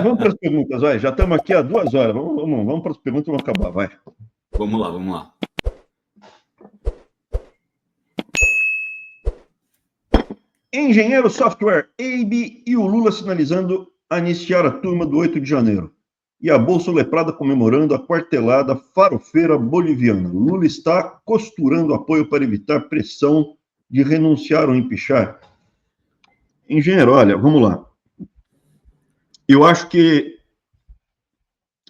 Vamos para as perguntas, vai. Já estamos aqui há 2 horas. Vamos para as perguntas e vamos acabar, vai. Vamos lá. Engenheiro Software, EIB e o Lula sinalizando anistiar a turma do 8 de janeiro. E a Bolsa Leprada comemorando a quartelada farofeira boliviana. Lula está costurando apoio para evitar pressão de renunciar ou empichar. Engenheiro, olha, vamos lá. Eu acho que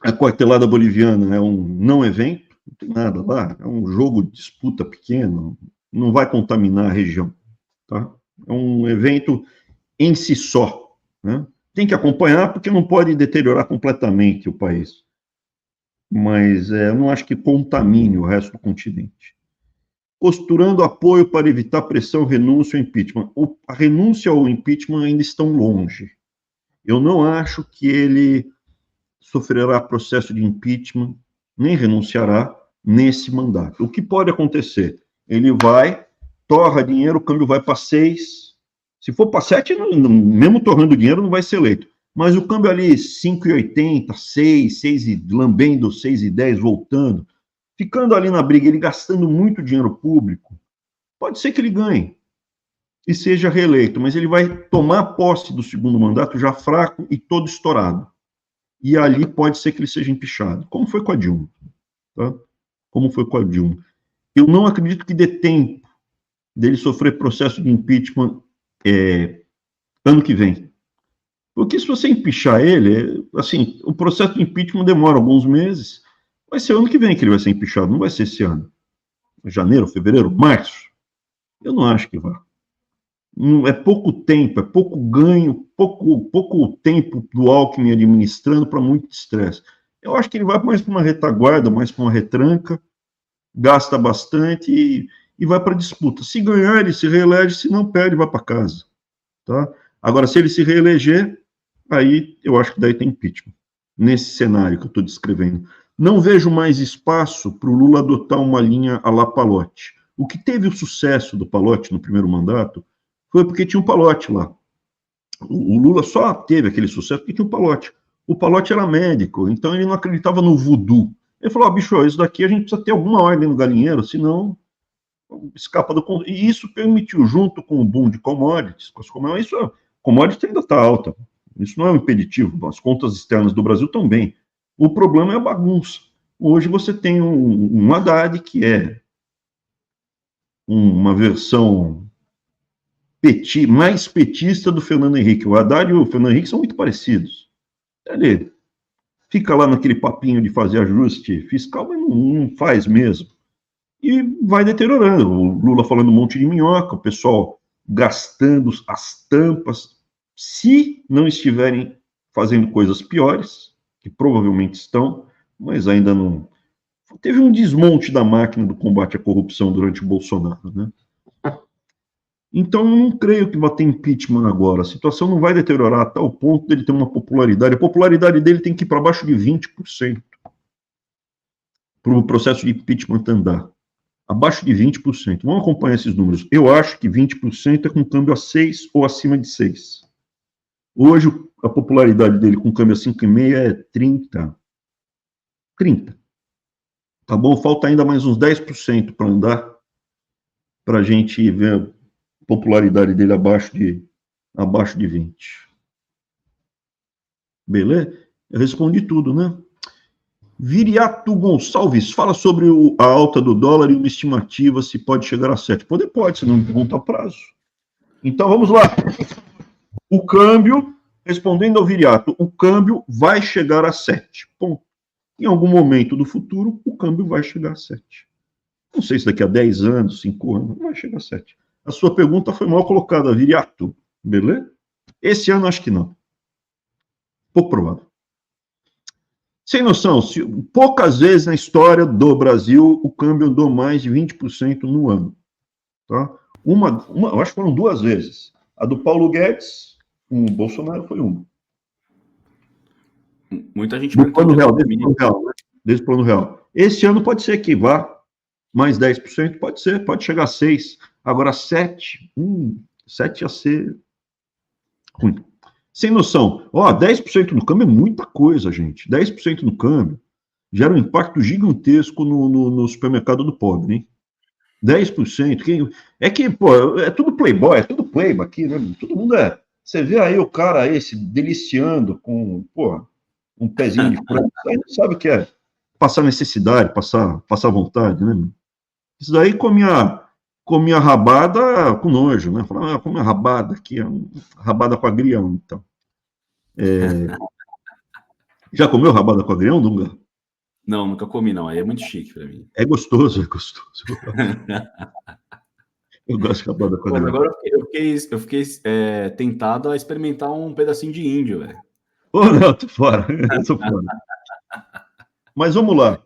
a quartelada boliviana é um não evento, não tem nada lá, é um jogo de disputa pequeno, não vai contaminar a região, tá? É um evento em si só, né? Tem que acompanhar porque não pode deteriorar completamente o país, mas eu não acho que contamine o resto do continente. Costurando apoio para evitar pressão, renúncia ou impeachment. A renúncia ou impeachment ainda estão longe. Eu não acho que ele sofrerá processo de impeachment, nem renunciará nesse mandato. O que pode acontecer? Ele vai, torra dinheiro, o câmbio vai para 6. Se for para 7, mesmo torrando dinheiro, não vai ser eleito. Mas o câmbio ali, 5,80, 6 e lambendo 6,10, voltando, ficando ali na briga, ele gastando muito dinheiro público, pode ser que ele ganhe e seja reeleito, mas ele vai tomar posse do segundo mandato já fraco e todo estourado. E ali pode ser que ele seja empichado, como foi com a Dilma. Tá? Como foi com a Dilma. Eu não acredito que dê tempo dele sofrer processo de impeachment ano que vem. Porque se você empichar ele, assim, o processo de impeachment demora alguns meses, vai ser ano que vem que ele vai ser empichado, não vai ser esse ano. Janeiro, fevereiro, março. Eu não acho que vá. É pouco tempo, é pouco ganho, pouco tempo do Alckmin administrando para muito estresse. Eu acho que ele vai mais para uma retaguarda, mais para uma retranca, gasta bastante e vai para disputa. Se ganhar, ele se reelege, se não perde, vai para casa. Tá? Agora, se ele se reeleger, aí eu acho que daí tem impeachment. Nesse cenário que eu estou descrevendo. Não vejo mais espaço para o Lula adotar uma linha à la Palotti. O que teve o sucesso do Palotti no primeiro mandato foi porque tinha um Palotti lá. O Lula só teve aquele sucesso porque tinha um Palotti. O Palotti era médico, então ele não acreditava no voodoo. Ele falou, bicho, isso daqui a gente precisa ter alguma ordem no galinheiro, senão escapa do... E isso permitiu, junto com o boom de commodities, commodities ainda está alta, isso não é um impeditivo, as contas externas do Brasil estão bem. O problema é a bagunça. Hoje você tem um Haddad que é uma versão mais petista do Fernando Henrique. O Haddad e o Fernando Henrique são muito parecidos. Ele fica lá naquele papinho de fazer ajuste fiscal, mas não faz mesmo. E vai deteriorando. O Lula falando um monte de minhoca, o pessoal gastando as tampas. Se não estiverem fazendo coisas piores, que provavelmente estão, mas ainda não. Teve um desmonte da máquina do combate à corrupção durante o Bolsonaro, né? Então, eu não creio que vai ter impeachment agora. A situação não vai deteriorar a tal ponto dele ter uma popularidade. A popularidade dele tem que ir para baixo de 20% para o processo de impeachment andar. Abaixo de 20%. Vamos acompanhar esses números. Eu acho que 20% é com câmbio a 6 ou acima de 6. Hoje, a popularidade dele com câmbio a 5,5 é 30. 30. Tá bom? Falta ainda mais uns 10% para andar, para a gente ver a popularidade dele abaixo de 20. Beleza? Eu respondi tudo, né? Viriato Gonçalves, fala sobre a alta do dólar e uma estimativa se pode chegar a 7. Pode, se não me pergunta a prazo. Então, vamos lá. O câmbio, respondendo ao Viriato, o câmbio vai chegar a 7. Ponto. Em algum momento do futuro, o câmbio vai chegar a 7. Não sei se daqui a 10 anos, 5 anos, vai chegar a 7. A sua pergunta foi mal colocada, Viriato. Beleza? Esse ano, acho que não. Pouco provável. Sem noção, poucas vezes na história do Brasil o câmbio andou mais de 20% no ano. Tá? Eu acho que foram 2 vezes. A do Paulo Guedes, com o Bolsonaro, foi uma. Muita gente do plano real, desde o plano real. Esse ano pode ser que vá mais 10%, pode ser, pode chegar a 6%. Agora 7%, 7% ia ser ruim. Sem noção. Ó, 10% no câmbio é muita coisa, gente. 10% no câmbio gera um impacto gigantesco no supermercado do pobre, hein? 10%. É que, pô, é tudo playboy, é tudo playboy aqui, né? Todo mundo é. Você vê aí o cara aí se deliciando com, pô, um pezinho de frango. Aí não sabe o que é passar necessidade, passar vontade, né? Isso daí comia rabada com nojo, né? Falava, come a rabada aqui, rabada com agrião, então. Já comeu rabada com agrião, Dunga? Não, nunca comi, não. Aí é muito chique pra mim. É gostoso, é gostoso. Eu gosto de rabada com Mas agrião. agora eu fiquei tentado a experimentar um pedacinho de índio, velho. Ô, não, tô fora. Eu tô fora. Mas vamos lá.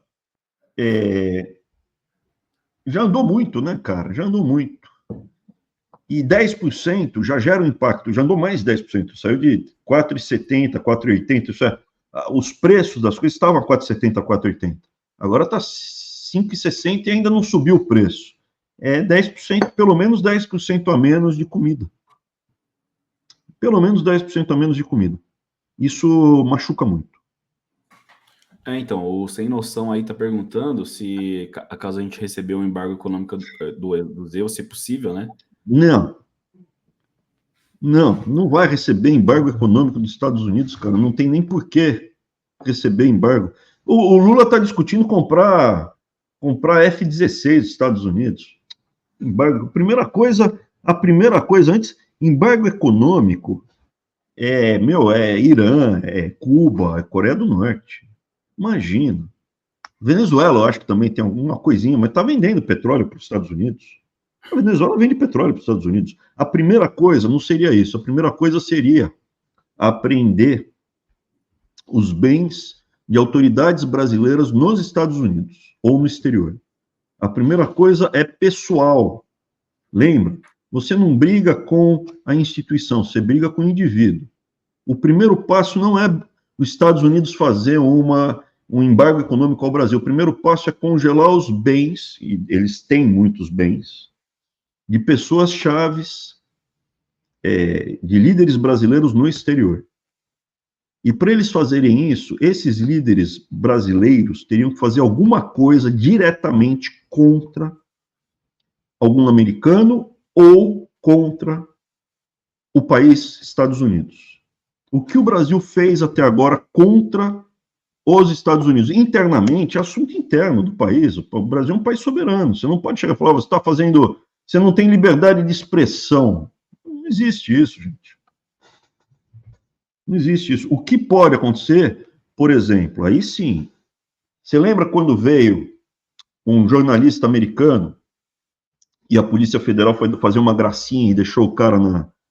Já andou muito, né, cara? Já andou muito. E 10% já gera um impacto, já andou mais de 10%, saiu de 4,70, 4,80, isso é, os preços das coisas estavam a 4,70, 4,80. Agora está 5,60 e ainda não subiu o preço. É 10%, pelo menos 10% a menos de comida. Pelo menos 10% a menos de comida. Isso machuca muito. Então, o Sem Noção aí tá perguntando se, caso a gente receber um embargo econômico do ZEU, se é possível, né? Não vai receber embargo econômico dos Estados Unidos, cara. Não tem nem por que receber embargo. O Lula está discutindo comprar F-16 dos Estados Unidos. Embargo. A primeira coisa antes, embargo econômico é Irã, é Cuba, é Coreia do Norte. Imagina. Venezuela, eu acho que também tem alguma coisinha, mas está vendendo petróleo para os Estados Unidos. A Venezuela vende petróleo para os Estados Unidos. A primeira coisa não seria isso. A primeira coisa seria apreender os bens de autoridades brasileiras nos Estados Unidos ou no exterior. A primeira coisa é pessoal. Lembra? Você não briga com a instituição, você briga com o indivíduo. O primeiro passo não é os Estados Unidos fazer um embargo econômico ao Brasil. O primeiro passo é congelar os bens, e eles têm muitos bens, de pessoas chaves, de líderes brasileiros no exterior. E para eles fazerem isso, esses líderes brasileiros teriam que fazer alguma coisa diretamente contra algum americano ou contra o país Estados Unidos. O que o Brasil fez até agora contra os Estados Unidos? Internamente, é assunto interno do país. O Brasil é um país soberano. Você não pode chegar e falar, você está fazendo... Você não tem liberdade de expressão. Não existe isso, gente. Não existe isso. O que pode acontecer, por exemplo, aí sim. Você lembra quando veio um jornalista americano e a Polícia Federal foi fazer uma gracinha e deixou o cara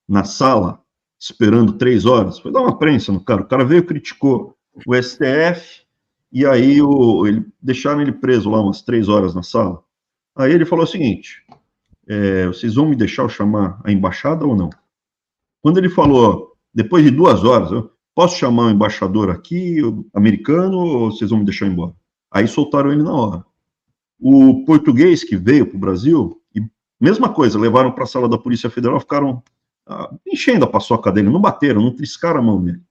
na sala, esperando 3 horas? Foi dar uma prensa no cara. O cara veio e criticou o STF, e aí deixaram ele preso lá umas 3 horas na sala. Aí ele falou o seguinte, vocês vão me deixar eu chamar a embaixada ou não? Quando ele falou, depois de 2 horas, eu posso chamar o embaixador aqui, americano, ou vocês vão me deixar embora? Aí soltaram ele na hora. O português que veio para o Brasil, e mesma coisa, levaram para a sala da Polícia Federal, ficaram enchendo a paçoca dele, não bateram, não triscaram a mão nele.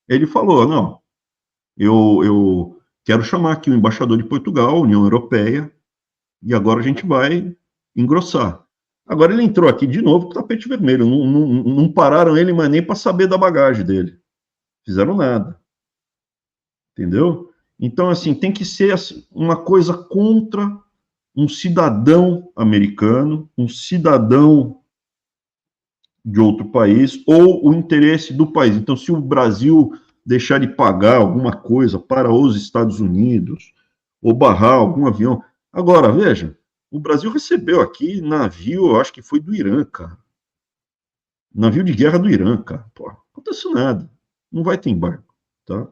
Ele falou, não, eu quero chamar aqui o embaixador de Portugal, União Europeia, e agora a gente vai engrossar. Agora ele entrou aqui de novo com o tapete vermelho, não pararam ele mais nem para saber da bagagem dele. Fizeram nada. Entendeu? Então, assim, tem que ser uma coisa contra um cidadão americano, um cidadão de outro país, ou o interesse do país. Então, se o Brasil deixar de pagar alguma coisa para os Estados Unidos, ou barrar algum avião. Agora, veja, o Brasil recebeu aqui navio, eu acho que foi do Irã, cara. Navio de guerra do Irã, cara. Pô, não aconteceu nada. Não vai ter embargo, tá?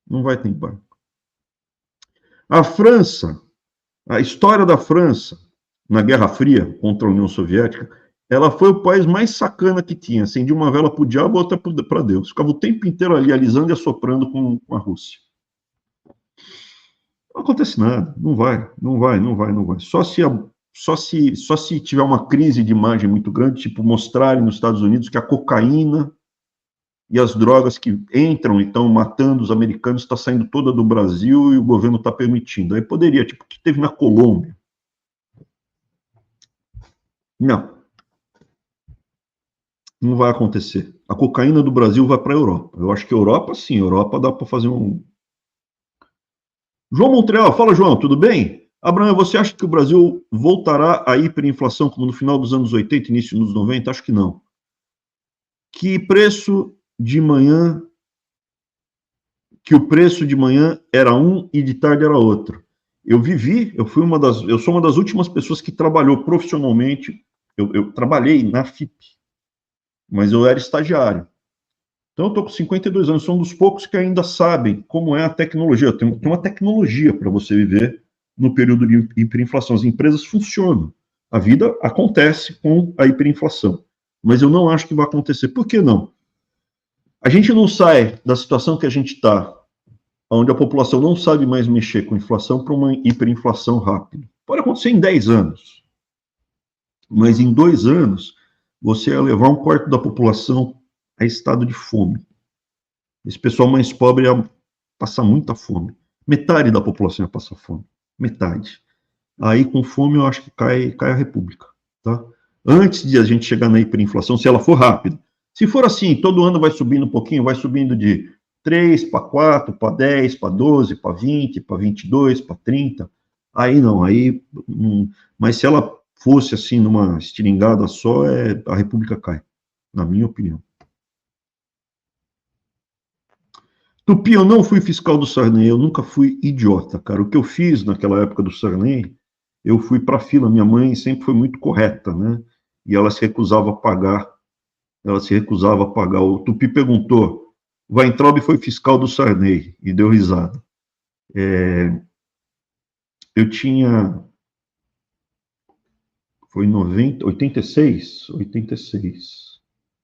Não vai ter embargo. A França, a história da França na Guerra Fria contra a União Soviética, ela foi o país mais sacana que tinha. Acendia uma vela para o diabo, outra para Deus. Ficava o tempo inteiro ali, alisando e assoprando com a Rússia. Não acontece nada. Não vai. Só se tiver uma crise de imagem muito grande, tipo mostrarem nos Estados Unidos que a cocaína e as drogas que entram e estão matando os americanos está saindo toda do Brasil e o governo está permitindo. Aí poderia, tipo, o que teve na Colômbia. Não vai acontecer. A cocaína do Brasil vai para a Europa. Eu acho que a Europa, sim, a Europa dá para fazer um... João Montreal, fala, João, tudo bem? Abraham, você acha que o Brasil voltará à hiperinflação como no final dos anos 80, início dos 90? Acho que não. Que o preço de manhã era um e de tarde era outro. Eu sou uma das últimas pessoas que trabalhou profissionalmente, eu trabalhei na FIP, mas eu era estagiário. Então eu estou com 52 anos, sou um dos poucos que ainda sabem como é a tecnologia. Tem uma tecnologia para você viver no período de hiperinflação. As empresas funcionam. A vida acontece com a hiperinflação. Mas eu não acho que vai acontecer. Por que não? A gente não sai da situação que a gente está, onde a população não sabe mais mexer com inflação, para uma hiperinflação rápida. Pode acontecer em 10 anos. Mas em 2 anos, você ia levar 1/4 da população a estado de fome. Esse pessoal mais pobre ia passar muita fome. Metade da população ia passar fome. Metade. Aí, com fome, eu acho que cai a República. Tá? Antes de a gente chegar na hiperinflação, se ela for rápida. Se for assim, todo ano vai subindo um pouquinho, vai subindo de 3 para 4, para 10, para 12, para 20, para 22, para 30. Aí não, mas se ela fosse assim, numa estiringada só, a República cai, na minha opinião. Tupi, eu não fui fiscal do Sarney, eu nunca fui idiota, cara. O que eu fiz naquela época do Sarney, eu fui para a fila. Minha mãe sempre foi muito correta, né? E ela se recusava a pagar. O Tupi perguntou, Weintraub foi fiscal do Sarney, e deu risada. Eu tinha... Foi em 86.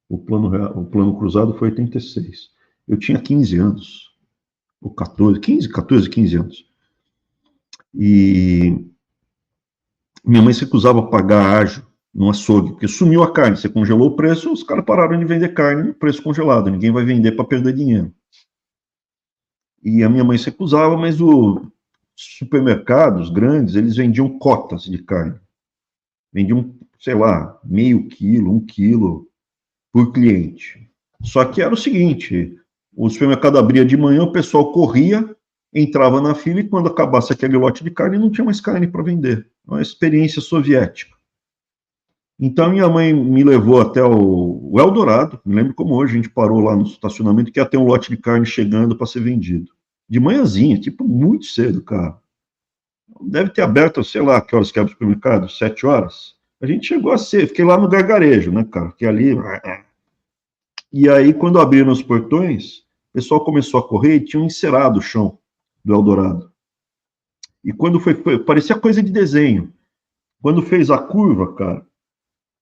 O plano cruzado foi 86. Eu tinha 15 anos, ou 15 anos. E minha mãe se recusava a pagar ágio no açougue, porque sumiu a carne, você congelou o preço, os caras pararam de vender carne no preço congelado, ninguém vai vender para perder dinheiro. E a minha mãe se recusava, mas os supermercados grandes, eles vendiam cotas de carne. Vendiam, sei lá, meio quilo, 1 quilo por cliente. Só que era o seguinte, o supermercado abria de manhã, o pessoal corria, entrava na fila e quando acabasse aquele lote de carne, não tinha mais carne para vender. Uma experiência soviética. Então, minha mãe me levou até o Eldorado, me lembro como hoje, a gente parou lá no estacionamento, que ia ter um lote de carne chegando para ser vendido. De manhãzinha, tipo, muito cedo, cara. Deve ter aberto, sei lá, que horas que abre o supermercado? 7 horas? A gente chegou a ser, fiquei lá no gargarejo, né, cara? Que ali... E aí, quando abriram os portões, o pessoal começou a correr e tinha encerado o chão do Eldorado. E quando parecia coisa de desenho. Quando fez a curva, cara,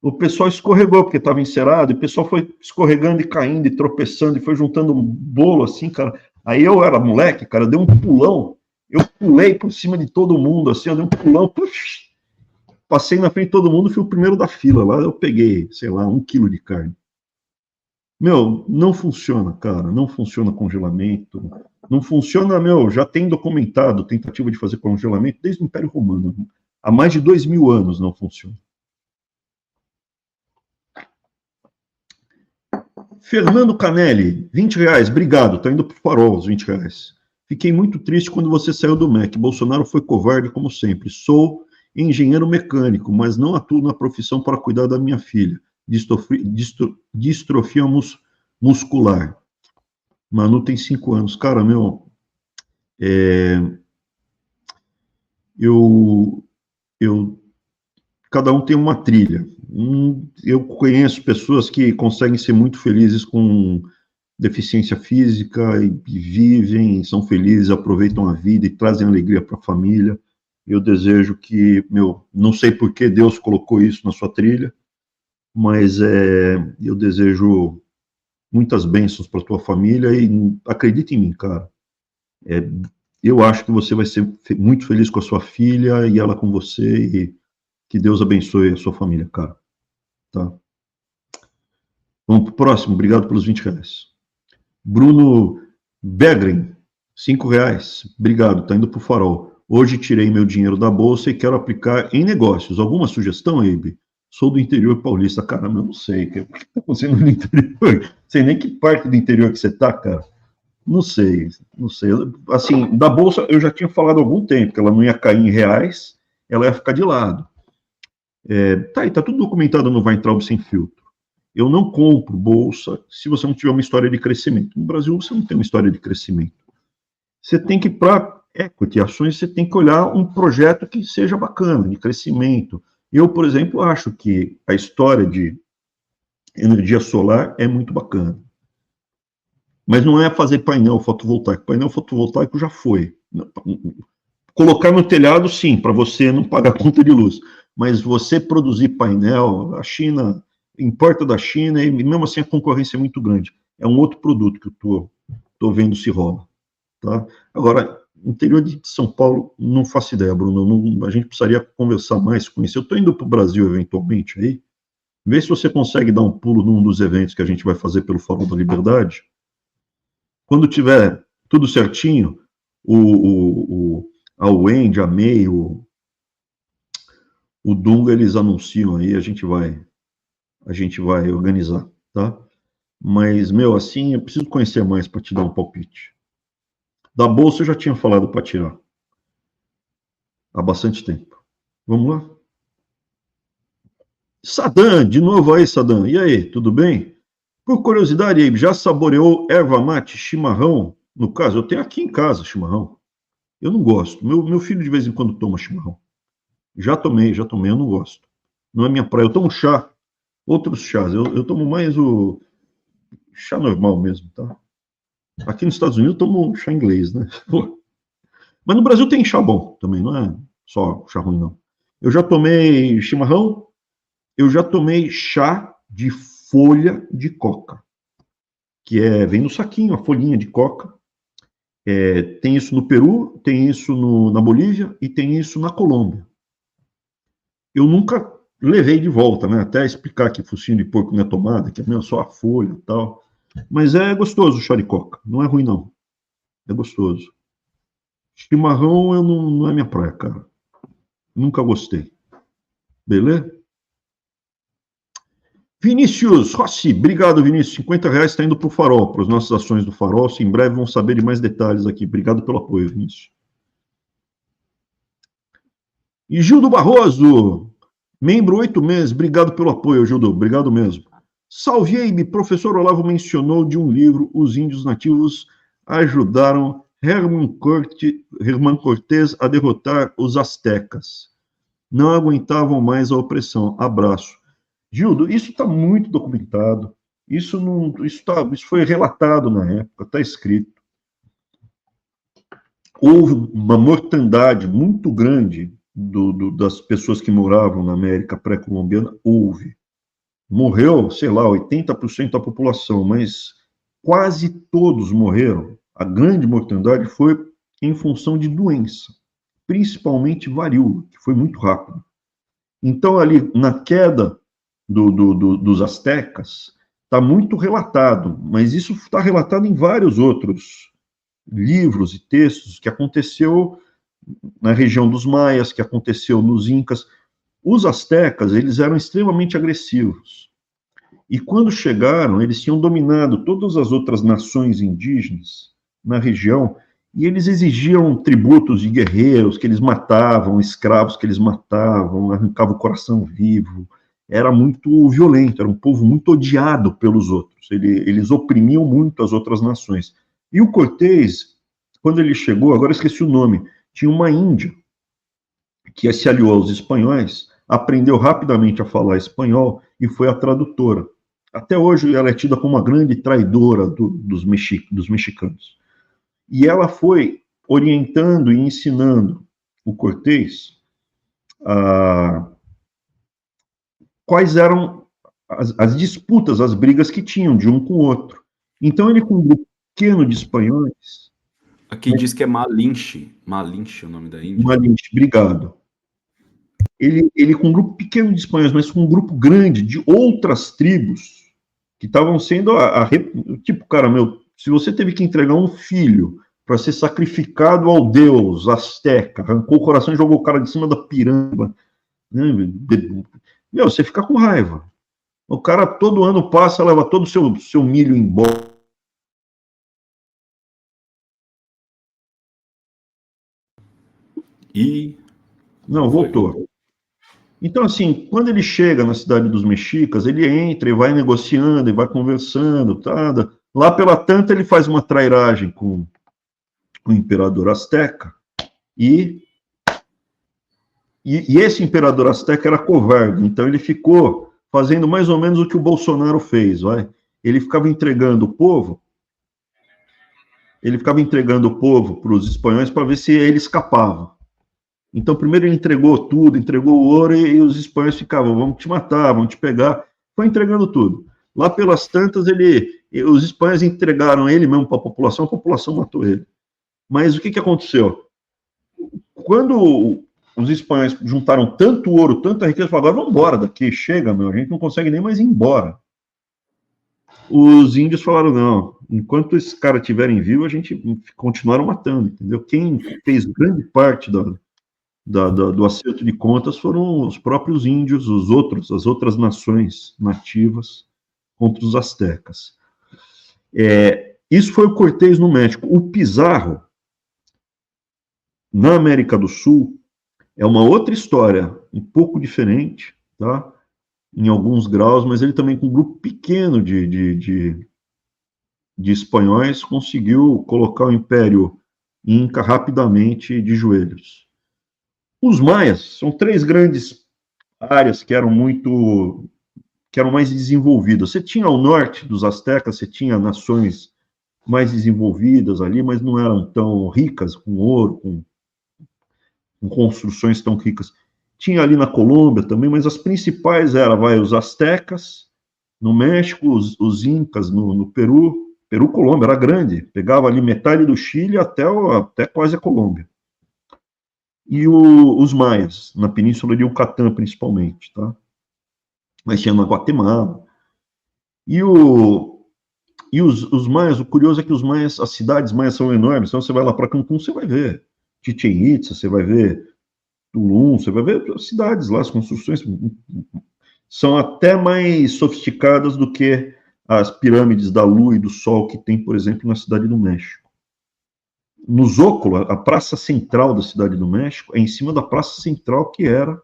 o pessoal escorregou, porque estava encerado, e o pessoal foi escorregando e caindo e tropeçando, e foi juntando um bolo assim, cara. Aí eu era moleque, cara, dei um pulão, eu pulei por cima de todo mundo, assim, eu dei um pulão, passei na frente de todo mundo, fui o primeiro da fila, lá eu peguei, sei lá, 1 quilo de carne. Meu, não funciona, cara, não funciona congelamento, não funciona, já tem documentado tentativa de fazer congelamento desde o Império Romano, há mais de 2000 anos não funciona. Fernando Canelli, R$20, obrigado, tá indo pro farol os R$20. Fiquei muito triste quando você saiu do MEC, Bolsonaro foi covarde como sempre, sou engenheiro mecânico, mas não atuo na profissão para cuidar da minha filha, distrofia muscular. Manu tem 5 anos, cara, cada um tem uma trilha. Eu conheço pessoas que conseguem ser muito felizes com deficiência física e vivem, são felizes, aproveitam a vida e trazem alegria para a família. Eu desejo que, não sei por que Deus colocou isso na sua trilha, mas eu desejo muitas bênçãos para a tua família e acredita em mim, cara. Eu acho que você vai ser muito feliz com a sua filha e ela com você e que Deus abençoe a sua família, cara. Tá? Vamos pro próximo. Obrigado pelos R$20. Bruno Begren, R$5. Obrigado, tá indo pro Farol. Hoje tirei meu dinheiro da bolsa e quero aplicar em negócios. Alguma sugestão, Eibe? Sou do interior paulista. Caramba, eu não sei. O que está acontecendo no interior? Sei nem que parte do interior que você tá, cara. Não sei, não sei. Assim, da bolsa eu já tinha falado há algum tempo que ela não ia cair em reais, ela ia ficar de lado. Tá aí, tá tudo documentado no Weintraub Sem Filtro. Eu não compro bolsa se você não tiver uma história de crescimento. No Brasil, você não tem uma história de crescimento. Você tem que, para equity, ações, você tem que olhar um projeto que seja bacana, de crescimento. Eu, por exemplo, acho que a história de energia solar é muito bacana. Mas não é fazer painel fotovoltaico. Painel fotovoltaico já foi. Colocar no telhado, sim, para você não pagar conta de luz. Mas você produzir painel, a China importa da China e mesmo assim a concorrência é muito grande. É um outro produto que eu tô vendo se rola. Tá? Agora, interior de São Paulo, não faço ideia, Bruno. Não, a gente precisaria conversar mais com isso. Eu estou indo para o Brasil eventualmente aí. Vê se você consegue dar um pulo num dos eventos que a gente vai fazer pelo Fórum da Liberdade. Quando tiver tudo certinho, a Wendy, a May, o Dunga, eles anunciam aí, a gente vai organizar, tá? Mas, meu, assim, eu preciso conhecer mais para te dar um palpite. Da bolsa eu já tinha falado para tirar. Há bastante tempo. Vamos lá? Sadam, de novo aí, Sadam. E aí, tudo bem? Por curiosidade, aí, já saboreou erva mate, chimarrão? No caso, eu tenho aqui em casa chimarrão. Eu não gosto. Meu filho de vez em quando toma chimarrão. Já tomei, eu não gosto. Não é minha praia. Eu tomo chá, outros chás. Eu tomo mais o chá normal mesmo, tá? Aqui nos Estados Unidos eu tomo chá inglês, né? Mas no Brasil tem chá bom também, não é só chá ruim, não. Eu já tomei chimarrão, eu já tomei chá de folha de coca, que vem no saquinho, a folhinha de coca. Tem isso no Peru, tem isso na Bolívia e tem isso na Colômbia. Eu nunca levei de volta, né? Até explicar que focinho de porco não é tomada, que é só a folha e tal. Mas é gostoso o chá de coca, não é ruim, não. É gostoso. Chimarrão não é minha praia, cara. Nunca gostei. Beleza? Vinícius Rossi, obrigado, Vinícius. R$50 está indo para o Farol, para as nossas ações do Farol. Em breve vão saber de mais detalhes aqui. Obrigado pelo apoio, Vinícius. E Gildo Barroso, membro 8 meses. Obrigado pelo apoio, Gildo. Obrigado mesmo. Salve-me, professor Olavo mencionou de um livro, Os Índios Nativos ajudaram Herman Cortés a derrotar os astecas. Não aguentavam mais a opressão. Abraço. Gildo, isso está muito documentado. Isso foi relatado na época, está escrito. Houve uma mortandade muito grande das pessoas que moravam na América pré-colombiana. Houve. Morreu, sei lá, 80% da população, mas quase todos morreram. A grande mortandade foi em função de doença, principalmente varíola, que foi muito rápido. Então, ali, na queda dos astecas, está muito relatado, mas isso está relatado em vários outros livros e textos, que aconteceu na região dos maias, que aconteceu nos incas. Os astecas, eles eram extremamente agressivos. E quando chegaram, eles tinham dominado todas as outras nações indígenas na região, e eles exigiam tributos de guerreiros que eles matavam, escravos que eles matavam, arrancavam o coração vivo. Era muito violento, era um povo muito odiado pelos outros. Eles oprimiam muito as outras nações. E o Cortés, quando ele chegou, agora esqueci o nome, tinha uma índia que se aliou aos espanhóis, aprendeu rapidamente a falar espanhol e foi a tradutora. Até hoje ela é tida como uma grande traidora dos mexicanos. E ela foi orientando e ensinando o Cortés quais eram as disputas, as brigas que tinham de um com o outro. Então ele, com um grupo pequeno de espanhóis... Aqui diz que é Malinche. Malinche é o nome da Índia. Malinche, obrigado. Ele com um grupo pequeno de espanhóis, mas com um grupo grande de outras tribos que estavam sendo tipo, cara, meu, Se você teve que entregar um filho para ser sacrificado ao deus azteca, arrancou o coração e jogou o cara de cima da pirâmide, né? Meu, você fica com raiva. O cara todo ano passa, leva todo o seu milho embora. E. Não, voltou. Então, assim, quando ele chega na cidade dos mexicas, ele entra e vai negociando, e vai conversando, tá? Lá pela tanta, ele faz uma trairagem com o imperador azteca, e esse imperador azteca era covarde, então ele ficou fazendo mais ou menos o que o Bolsonaro fez, vai? Ele ficava entregando o povo para os espanhóis para ver se ele escapava. Então, primeiro ele entregou tudo, entregou o ouro, e os espanhóis ficavam, vamos te matar, vamos te pegar. Foi entregando tudo. Lá pelas tantas, os espanhóis entregaram ele mesmo para a população matou ele. Mas o que aconteceu? Quando os espanhóis juntaram tanto ouro, tanta riqueza, falaram, agora vamos embora daqui, chega, meu, a gente não consegue nem mais ir embora. Os índios falaram, não, enquanto esses caras estiverem vivos, a gente continuaram matando, entendeu? Quem fez grande parte do acerto de contas foram os próprios índios, as outras nações nativas contra os astecas. Isso foi o Cortés no México. O Pizarro, na América do Sul, é uma outra história, um pouco diferente, tá? Em alguns graus, mas ele também, com um grupo pequeno de espanhóis, conseguiu colocar o Império Inca rapidamente de joelhos. Os maias são três grandes áreas que eram mais desenvolvidas. Você tinha ao norte dos astecas, você tinha nações mais desenvolvidas ali, mas não eram tão ricas com ouro, com construções tão ricas. Tinha ali na Colômbia também, mas as principais eram os astecas no México, os incas no Peru. Peru-Colômbia era grande, pegava ali metade do Chile até quase a Colômbia. E os maias, na Península de Yucatán, principalmente, tá? Mas tinha na Guatemala. E os maias, o curioso é que os maias, as cidades maias são enormes, então você vai lá para Cancún, você vai ver Chichén Itzá, você vai ver Tulum, você vai ver as cidades lá, as construções são até mais sofisticadas do que as pirâmides da Lua e do Sol que tem, por exemplo, na Cidade do México. No Zócalo, a praça central da Cidade do México é em cima da praça central que era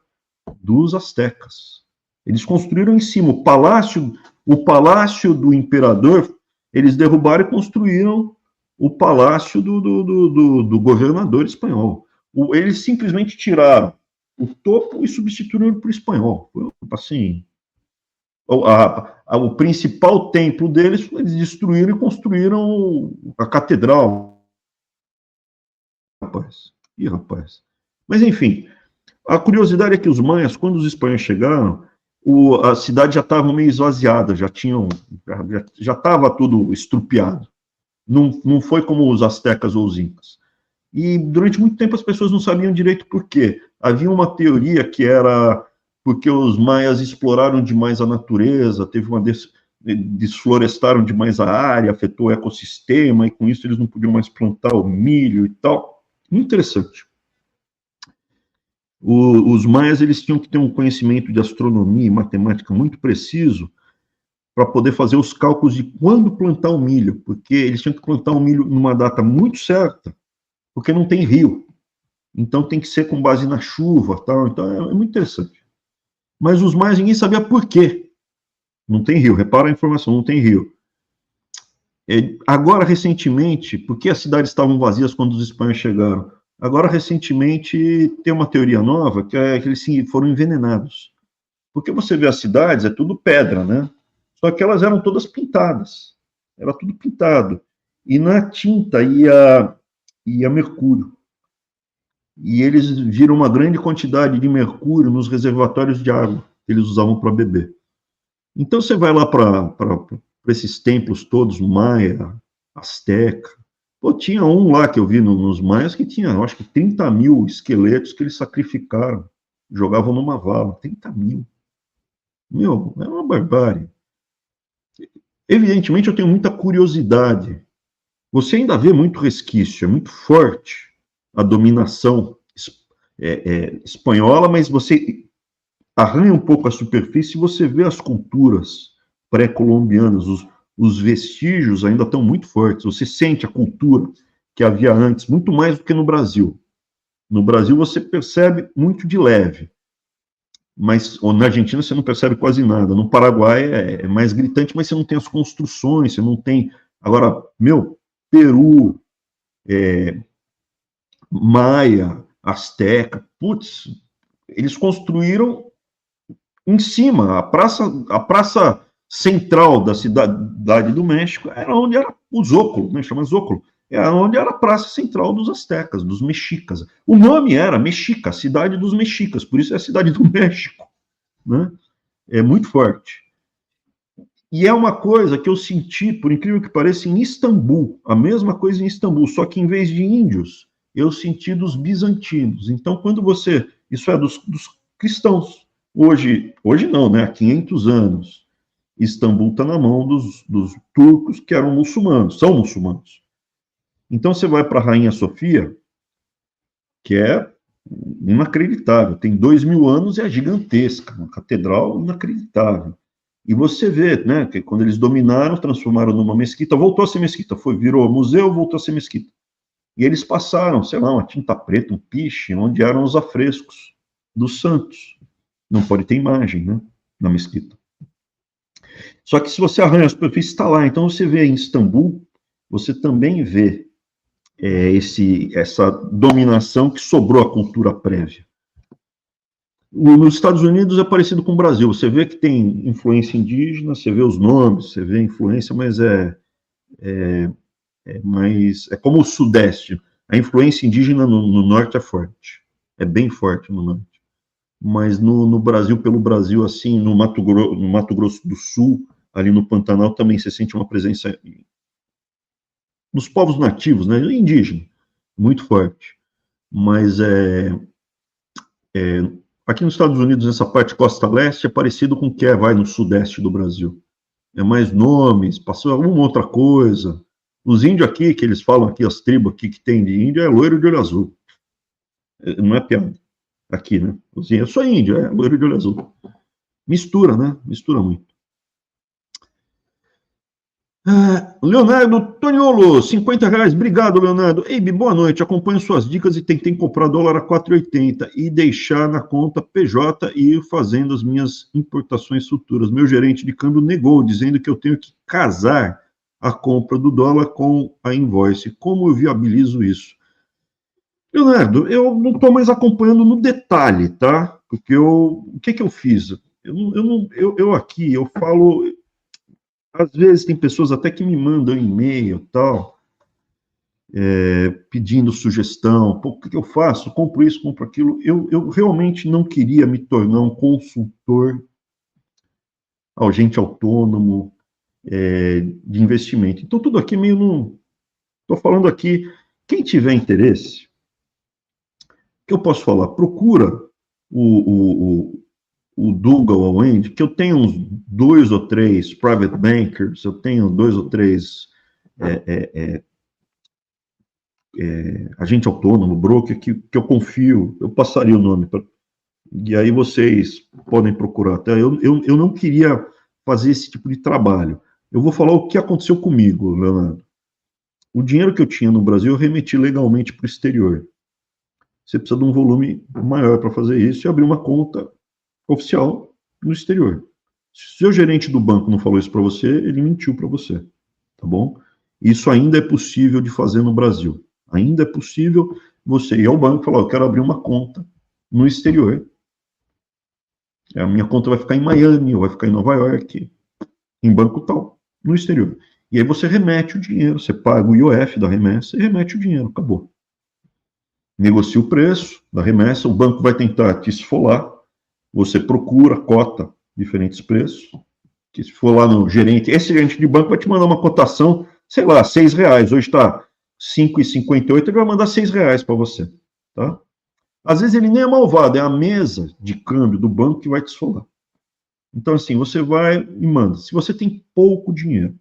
dos astecas. Eles construíram em cima o palácio do imperador, eles derrubaram e construíram o palácio do governador espanhol. Eles simplesmente tiraram o topo e substituíram por espanhol. Assim, o principal templo deles, eles destruíram e construíram a catedral. Rapaz. Mas, enfim, a curiosidade é que os maias, quando os espanhóis chegaram, a cidade já estava meio esvaziada, já estava tudo estrupiado. Não foi como os astecas ou os incas. E durante muito tempo as pessoas não sabiam direito por quê. Havia uma teoria que era porque os maias exploraram demais a natureza, desflorestaram demais a área, afetou o ecossistema, e com isso eles não podiam mais plantar o milho e tal. Muito interessante. Os maias, eles tinham que ter um conhecimento de astronomia e matemática muito preciso para poder fazer os cálculos de quando plantar o milho, porque eles tinham que plantar o milho numa data muito certa, porque não tem rio. Então tem que ser com base na chuva, tal. Então é muito interessante. Mas os maias, ninguém sabia por quê. Não tem rio, repara a informação, não tem rio. Agora, recentemente, porque as cidades estavam vazias quando os espanhóis chegaram? Agora, recentemente, tem uma teoria nova, que é que eles foram envenenados. Porque você vê as cidades, é tudo pedra, né? Só que elas eram todas pintadas. Era tudo pintado. E na tinta ia mercúrio. E eles viram uma grande quantidade de mercúrio nos reservatórios de água que eles usavam para beber. Então, você vai lá para esses templos todos, maia, asteca. Pô, tinha um lá que eu vi nos maias que tinha, eu acho que 30 mil esqueletos que eles sacrificaram, jogavam numa vala, 30 mil. Meu, é uma barbárie. Evidentemente, eu tenho muita curiosidade você ainda vê muito resquício, é muito forte a dominação espanhola, mas você arranha um pouco a superfície e você vê as culturas pré-colombianas, os vestígios ainda estão muito fortes, você sente a cultura que havia antes, muito mais do que no Brasil. No Brasil você percebe muito de leve, mas na Argentina você não percebe quase nada. No Paraguai é mais gritante, mas você não tem as construções, você não tem... Agora, Peru, Maia, Azteca, putz, eles construíram em cima, a praça central da cidade do México era onde era o Zócalo, né, chama Zócalo, era onde era a praça central dos astecas, dos mexicas. O nome era Mexica, a cidade dos mexicas, por isso é a cidade do México, né? É muito forte. E é uma coisa que eu senti, por incrível que pareça, em Istambul, a mesma coisa em Istambul, só que em vez de índios, eu senti dos bizantinos. Então, quando você... Isso é dos cristãos. Hoje não, né? Há 500 anos. Istambul está na mão dos turcos que eram muçulmanos, são muçulmanos. Então, você vai para a Rainha Sofia, que é inacreditável, tem 2000 anos e é gigantesca, uma catedral inacreditável. E você vê, né, que quando eles dominaram, transformaram numa mesquita, voltou a ser mesquita, virou museu, voltou a ser mesquita. E eles passaram, sei lá, uma tinta preta, um piche, onde eram os afrescos dos santos. Não pode ter imagem, né, na mesquita. Só que se você arranha a superfície, está lá. Então você vê em Istambul, você também vê essa dominação que sobrou à cultura prévia. Nos Estados Unidos é parecido com o Brasil. Você vê que tem influência indígena, você vê os nomes, você vê influência, mas é como o Sudeste. A influência indígena no Norte é forte. É bem forte no Norte. Mas no Brasil, pelo Brasil, assim, no Mato Grosso do Sul, ali no Pantanal, também você sente uma presença dos povos nativos, né, indígena, muito forte. Mas aqui nos Estados Unidos, nessa parte costa leste, é parecido com o que vai no sudeste do Brasil. É mais nomes, passou alguma outra coisa. Os índios aqui, que eles falam aqui, as tribos aqui que tem de índio, é loiro de olho azul. Não é piada. Aqui, né? Eu sou índio, é loiro de olho azul. Mistura, né? Mistura muito. Leonardo Toniolo, R$50. Obrigado, Leonardo. Eibe, boa noite. Acompanho suas dicas e tentei comprar dólar a 4,80 e deixar na conta PJ e ir fazendo as minhas importações futuras. Meu gerente de câmbio negou, dizendo que eu tenho que casar a compra do dólar com a invoice. Como eu viabilizo isso? Leonardo, eu não estou mais acompanhando no detalhe, tá? Porque o que eu fiz? Eu aqui, eu falo... Às vezes tem pessoas até que me mandam e-mail tal, pedindo sugestão. Pô, o que eu faço? Compro isso, compro aquilo. Eu realmente não queria me tornar um consultor, agente autônomo de investimento. Então, tudo aqui meio não... Estou falando aqui, quem tiver interesse, o que eu posso falar? Procura o Dougal ou Wendy, que eu tenho uns 2 ou 3 private bankers, eu tenho 2 ou 3 agente autônomo, broker, que eu confio, eu passaria o nome, e aí vocês podem procurar. Tá? Eu não queria fazer esse tipo de trabalho. Eu vou falar o que aconteceu comigo, Leonardo. O dinheiro que eu tinha no Brasil, eu remeti legalmente para o exterior. Você precisa de um volume maior para fazer isso e abrir uma conta oficial no exterior. Se o seu gerente do banco não falou isso para você, ele mentiu para você, tá bom? Isso ainda é possível de fazer no Brasil. Ainda é possível você ir ao banco e falar, eu quero abrir uma conta no exterior. A minha conta vai ficar em Miami, ou vai ficar em Nova York, em banco tal, no exterior. E aí você remete o dinheiro, você paga o IOF da remessa e remete o dinheiro, acabou. Negocia o preço da remessa, o banco vai tentar te esfolar, você procura, cota diferentes preços, que se for lá no gerente, esse gerente de banco vai te mandar uma cotação, sei lá, R$6, hoje está 5,58, ele vai mandar R$6 para você, tá? Às vezes ele nem é malvado, é a mesa de câmbio do banco que vai te esfolar. Então, assim, você vai e manda. Se você tem pouco dinheiro,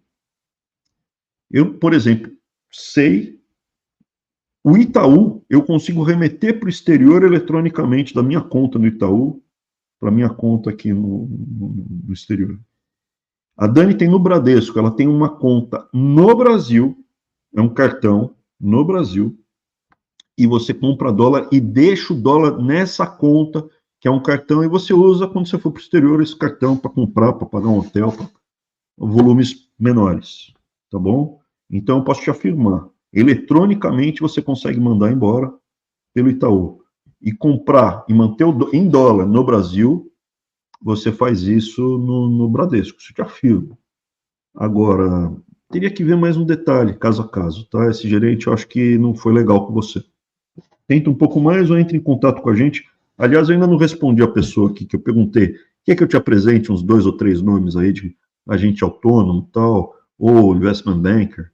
eu, por exemplo, sei. O Itaú, eu consigo remeter para o exterior eletronicamente da minha conta no Itaú para minha conta aqui no exterior. A Dani tem no Bradesco, ela tem uma conta no Brasil, é um cartão no Brasil, e você compra dólar e deixa o dólar nessa conta, que é um cartão, e você usa quando você for para o exterior esse cartão para comprar, para pagar um hotel, para volumes menores, tá bom? Então eu posso te afirmar, eletronicamente você consegue mandar embora pelo Itaú. E comprar e manter em dólar no Brasil, você faz isso no Bradesco, isso eu te afirmo. Agora, teria que ver mais um detalhe, caso a caso, tá? Esse gerente eu acho que não foi legal com você. Tenta um pouco mais ou entre em contato com a gente. Aliás, eu ainda não respondi a pessoa aqui que eu perguntei. Quer que eu te apresente uns 2 ou 3 nomes aí de agente autônomo tal, ou investment banker,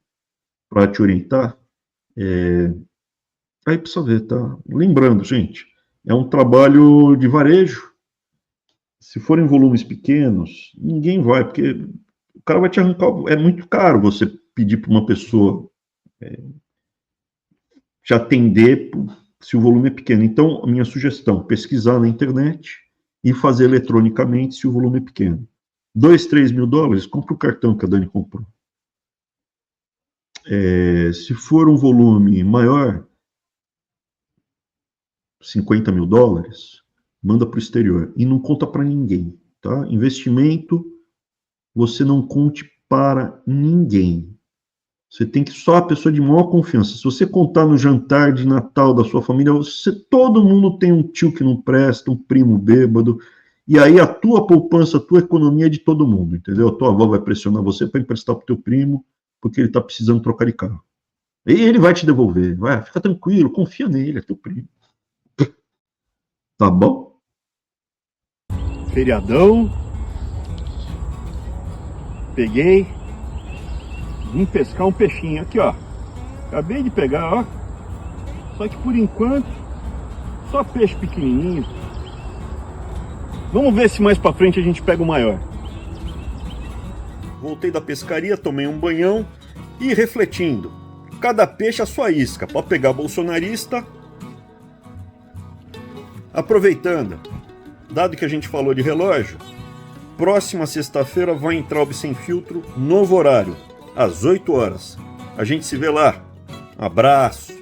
para te orientar? Aí precisa ver, tá? Lembrando, gente, é um trabalho de varejo. Se forem volumes pequenos, ninguém vai, porque o cara vai te arrancar. É muito caro você pedir para uma pessoa te atender se o volume é pequeno. Então, a minha sugestão, pesquisar na internet e fazer eletronicamente se o volume é pequeno. 2, 3 mil dólares, compra o cartão que a Dani comprou. Se for um volume maior, 50 mil dólares, manda para o exterior. E não conta para ninguém, tá? Investimento, você não conte para ninguém. Você tem que só a pessoa de maior confiança. Se você contar no jantar de Natal da sua família, todo mundo tem um tio que não presta, um primo bêbado, e aí a tua poupança, a tua economia é de todo mundo, entendeu? A tua avó vai pressionar você para emprestar para o teu primo, porque ele está precisando trocar de carro. E ele vai te devolver. Vai, fica tranquilo, confia nele, é teu primo. Tá bom? Feriadão. Peguei. Vim pescar um peixinho aqui, ó. Acabei de pegar, ó. Só que por enquanto, só peixe pequenininho. Vamos ver se mais pra frente a gente pega o maior. Voltei da pescaria, tomei um banhão e refletindo. Cada peixe a sua isca. Pode pegar bolsonarista. Aproveitando, dado que a gente falou de relógio, próxima sexta-feira vai entrar o Sem Filtro, novo horário, às 8 horas. A gente se vê lá. Abraço.